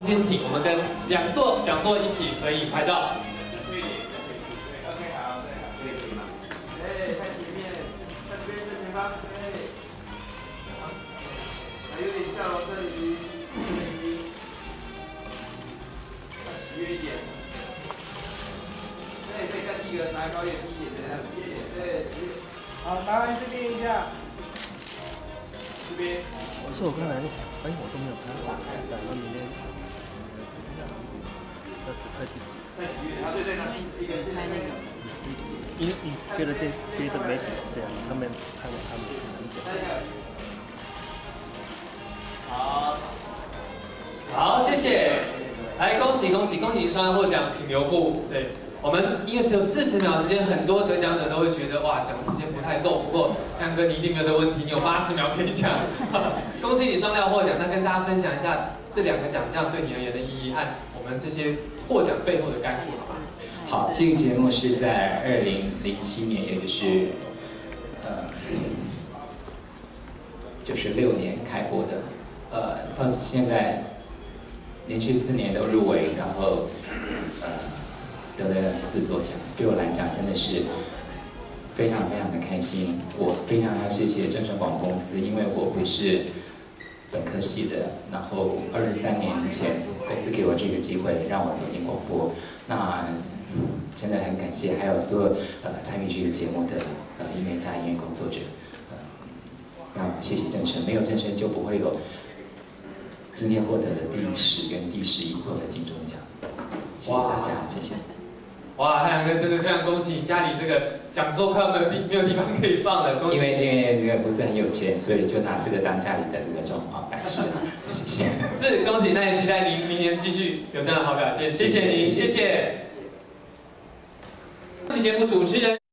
先请我们跟两座讲座一起合影拍照。对，OK， 好，这个可以吗？哎，看前面，看这边正前方，哎，好，还有点笑容，这里，再喜悦一点。对，再看第一个，拿高一点，低一点，这样，低一点，对，好，麻烦这边一下，这边。是我刚才就想，哎，我都没有看到，等到明天。要只拍自己。啊，对对，那一个现在那个。因为别的媒体是这样，他们看他们很难讲。好，好，谢谢。来，恭喜双获奖，请留步。对，我们因为只有40秒时间，很多得奖者都会觉得哇，讲的时间不太够。不过亮哥你一定没有这个问题，你有80秒可以讲。恭喜你双料获奖，那跟大家分享一下这2个奖项对你而言的意义和我们这些获奖背后的干货吧。好，这个节目是在2007年，也就是96年开播的，到现在连续4年都入围，然后得了4座奖，对我来讲真的是非常的开心。我非常要谢谢正声广播公司，因为我不是本科系的，然后23年前公司给我这个机会，让我走进广播，那真的很感谢，还有所有参与这个节目的音乐家、音乐工作者，谢谢正声，没有正声就不会有今天获得的第10跟第11座的金钟奖，谢谢大家，谢谢。哇，太阳哥真的非常恭喜你，家里这个讲座快要没有地方可以放了，恭喜！因为这个不是很有钱，所以就拿这个当家里的这个状况摆设，谢谢。是恭喜，那也期待您明年继续有这样的好表现，谢谢您，谢谢。节目主持人。